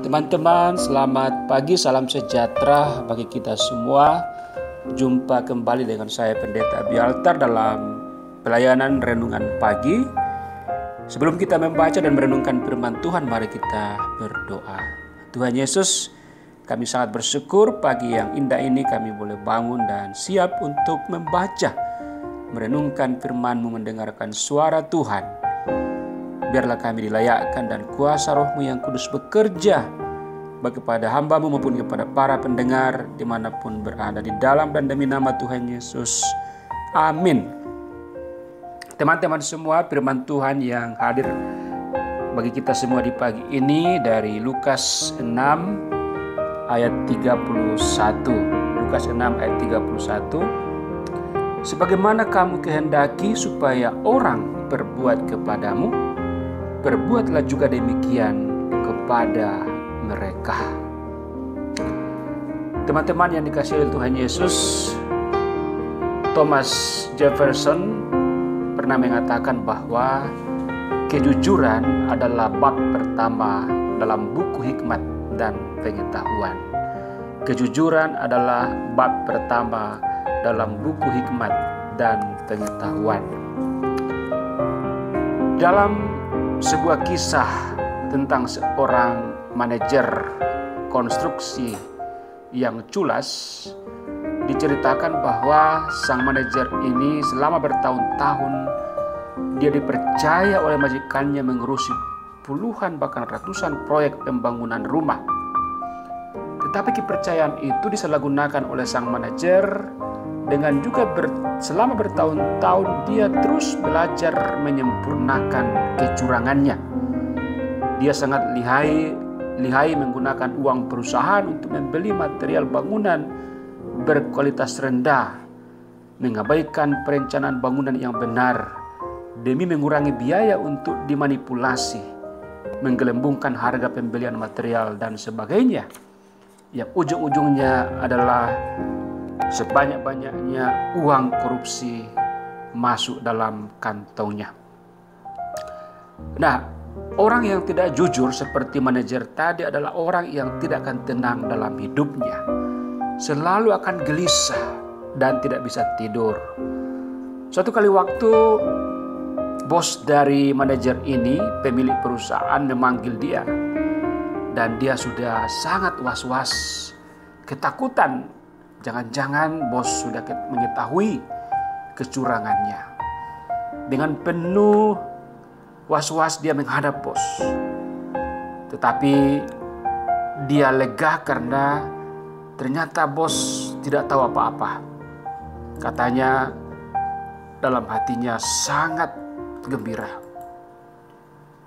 Teman-teman, selamat pagi, salam sejahtera bagi kita semua. Jumpa kembali dengan saya Pendeta Abialtar dalam pelayanan renungan pagi. Sebelum kita membaca dan merenungkan firman Tuhan, mari kita berdoa. Tuhan Yesus, kami sangat bersyukur pagi yang indah ini kami boleh bangun dan siap untuk membaca, merenungkan firman-Mu, mendengarkan suara Tuhan. Biarlah kami dilayakkan dan kuasa Roh-Mu yang kudus bekerja baik kepada hamba-Mu maupun kepada para pendengar dimanapun berada, di dalam dan demi nama Tuhan Yesus. Amin. Teman-teman semua, firman Tuhan yang hadir bagi kita semua di pagi ini dari Lukas 6 ayat 31. Lukas 6 ayat 31. Sebagaimana kamu kehendaki supaya orang berbuat kepadamu, berbuatlah juga demikian kepada mereka. Teman-teman yang dikasihi oleh Tuhan Yesus, Thomas Jefferson pernah mengatakan bahwa kejujuran adalah bab pertama dalam buku hikmat dan pengetahuan. Kejujuran adalah bab pertama dalam buku hikmat dan pengetahuan. Dalam sebuah kisah tentang seorang manajer konstruksi yang culas, diceritakan bahwa sang manajer ini selama bertahun-tahun dia dipercaya oleh majikannya mengurusi puluhan bahkan ratusan proyek pembangunan rumah. Tetapi kepercayaan itu disalahgunakan oleh sang manajer dengan juga selama bertahun-tahun dia terus belajar menyempurnakan kecurangannya. Dia sangat lihai menggunakan uang perusahaan untuk membeli material bangunan berkualitas rendah, mengabaikan perencanaan bangunan yang benar demi mengurangi biaya untuk dimanipulasi, menggelembungkan harga pembelian material dan sebagainya, yang ujung-ujungnya adalah sebanyak-banyaknya uang korupsi masuk dalam kantongnya. Nah, orang yang tidak jujur seperti manajer tadi adalah orang yang tidak akan tenang dalam hidupnya. Selalu akan gelisah dan tidak bisa tidur. Suatu kali waktu, bos dari manajer ini, pemilik perusahaan, memanggil dia. Dan dia sudah sangat was-was, ketakutan. Jangan-jangan bos sudah mengetahui kecurangannya. Dengan penuh was-was dia menghadap bos. Tetapi dia lega karena ternyata bos tidak tahu apa-apa. Katanya dalam hatinya sangat gembira.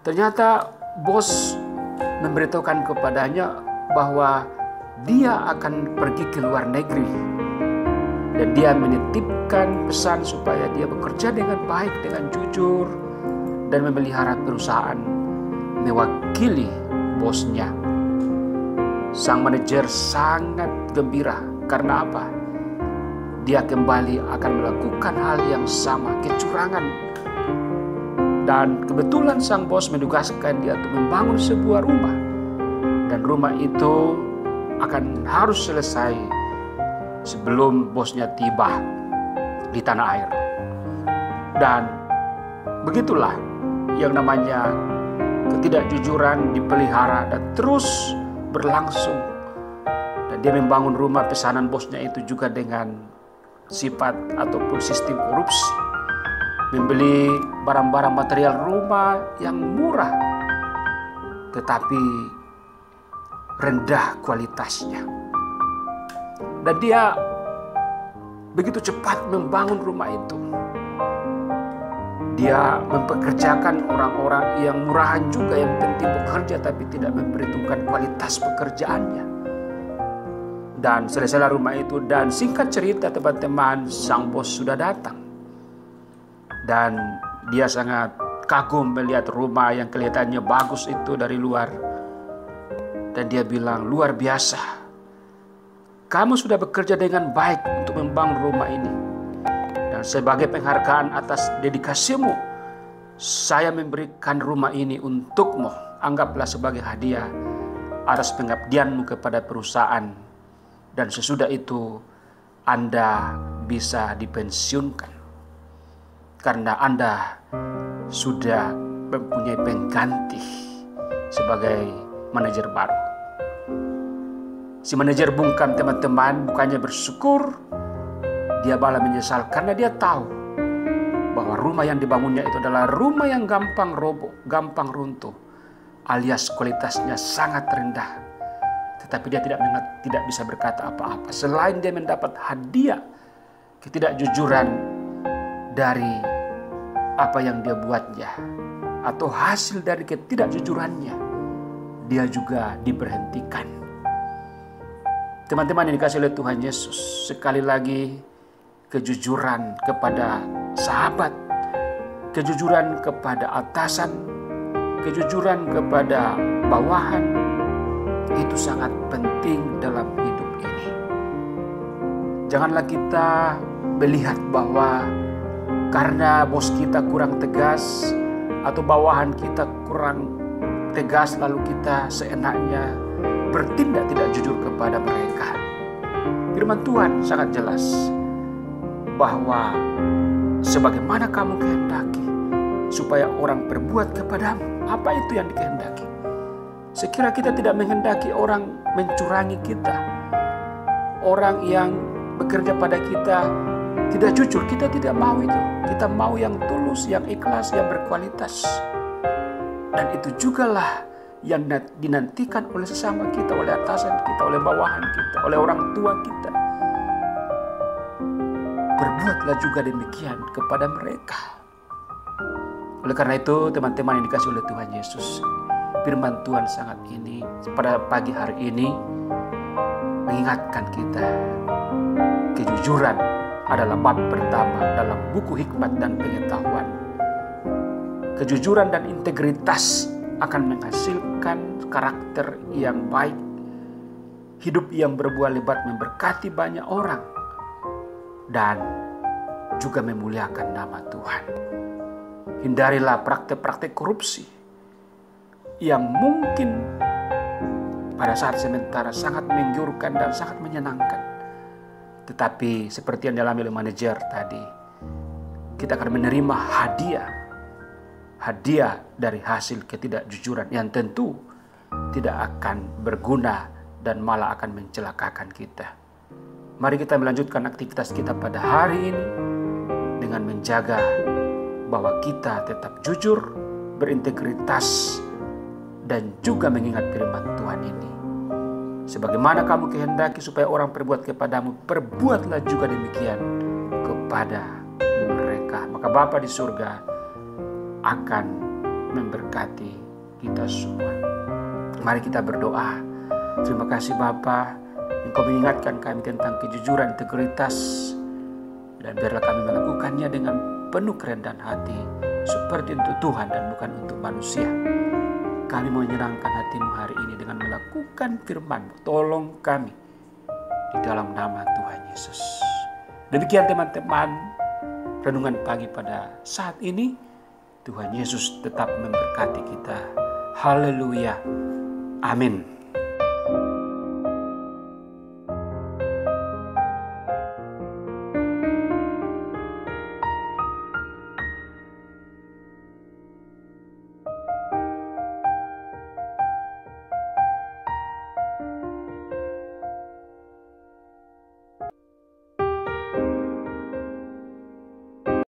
Ternyata bos memberitahukan kepadanya bahwa dia akan pergi ke luar negeri. Dan dia menitipkan pesan supaya dia bekerja dengan baik, dengan jujur, dan memelihara perusahaan mewakili bosnya. Sang manajer sangat gembira. Karena apa? Dia kembali akan melakukan hal yang sama, kecurangan. Dan kebetulan sang bos menugaskan dia untuk membangun sebuah rumah. Dan rumah itu akan harus selesai sebelum bosnya tiba di tanah air. Dan begitulah yang namanya ketidakjujuran dipelihara dan terus berlangsung. Dan dia membangun rumah pesanan bosnya itu juga dengan sifat ataupun sistem korupsi. Membeli barang-barang material rumah yang murah tetapi rendah kualitasnya. Dan dia begitu cepat membangun rumah itu. Dia mempekerjakan orang-orang yang murahan juga, yang penting bekerja tapi tidak memperhitungkan kualitas pekerjaannya. Dan selesailah rumah itu, dan singkat cerita teman-teman, sang bos sudah datang. Dan dia sangat kagum melihat rumah yang kelihatannya bagus itu dari luar. Dan dia bilang, luar biasa. Kamu sudah bekerja dengan baik untuk membangun rumah ini. Dan sebagai penghargaan atas dedikasimu, saya memberikan rumah ini untukmu. Anggaplah sebagai hadiah atas pengabdianmu kepada perusahaan, dan sesudah itu Anda bisa dipensiunkan karena Anda sudah mempunyai pengganti sebagai manajer baru. Si manajer bungkam, teman-teman, bukannya bersyukur, dia malah menyesal karena dia tahu bahwa rumah yang dibangunnya itu adalah rumah yang gampang roboh, gampang runtuh, alias kualitasnya sangat rendah. Tetapi dia tidak bisa berkata apa-apa selain dia mendapat hadiah ketidakjujuran dari apa yang dia buatnya, atau hasil dari ketidakjujurannya, dia juga diberhentikan. Teman-teman yang dikasih oleh Tuhan Yesus, sekali lagi kejujuran kepada sahabat, kejujuran kepada atasan, kejujuran kepada bawahan, itu sangat penting dalam hidup ini. Janganlah kita melihat bahwa karena bos kita kurang tegas atau bawahan kita kurang tegas, lalu kita seenaknya bertindak tidak jujur kepada mereka. Firman Tuhan sangat jelas bahwa sebagaimana kamu kehendaki supaya orang berbuat kepadamu, apa itu yang dikehendaki? Sekira kita tidak menghendaki orang mencurangi kita, orang yang bekerja pada kita tidak jujur, kita tidak mau itu. Kita mau yang tulus, yang ikhlas, yang berkualitas. Dan itu jugalah yang dinantikan oleh sesama kita, oleh atasan kita, oleh bawahan kita, oleh orang tua kita. Berbuatlah juga demikian kepada mereka. Oleh karena itu, teman-teman yang dikasih oleh Tuhan Yesus, firman Tuhan sangat ini pada pagi hari ini mengingatkan kita, kejujuran adalah bab pertama dalam buku hikmat dan pengetahuan. Kejujuran dan integritas akan menghasilkan karakter yang baik, hidup yang berbuah lebat memberkati banyak orang, dan juga memuliakan nama Tuhan. Hindarilah praktek-praktek korupsi yang mungkin pada saat sementara sangat menggiurkan dan sangat menyenangkan. Tetapi seperti yang dialami oleh manajer tadi, kita akan menerima hadiah dari hasil ketidakjujuran yang tentu tidak akan berguna dan malah akan mencelakakan kita. Mari kita melanjutkan aktivitas kita pada hari ini dengan menjaga bahwa kita tetap jujur, berintegritas, dan juga mengingat firman Tuhan ini. Sebagaimana kamu kehendaki supaya orang berbuat kepadamu, perbuatlah juga demikian kepada mereka. Maka Bapa di surga akan memberkati kita semua. Mari kita berdoa. Terima kasih Bapa, Engkau mengingatkan kami tentang kejujuran, integritas, dan biarlah kami melakukannya dengan penuh kerendahan hati, seperti untuk Tuhan dan bukan untuk manusia. Kami mau menyenangkan hati-Mu hari ini dengan melakukan firman-Mu. Tolong kami di dalam nama Tuhan Yesus. Demikian teman-teman, renungan pagi pada saat ini. Tuhan Yesus tetap memberkati kita. Haleluya. Amin.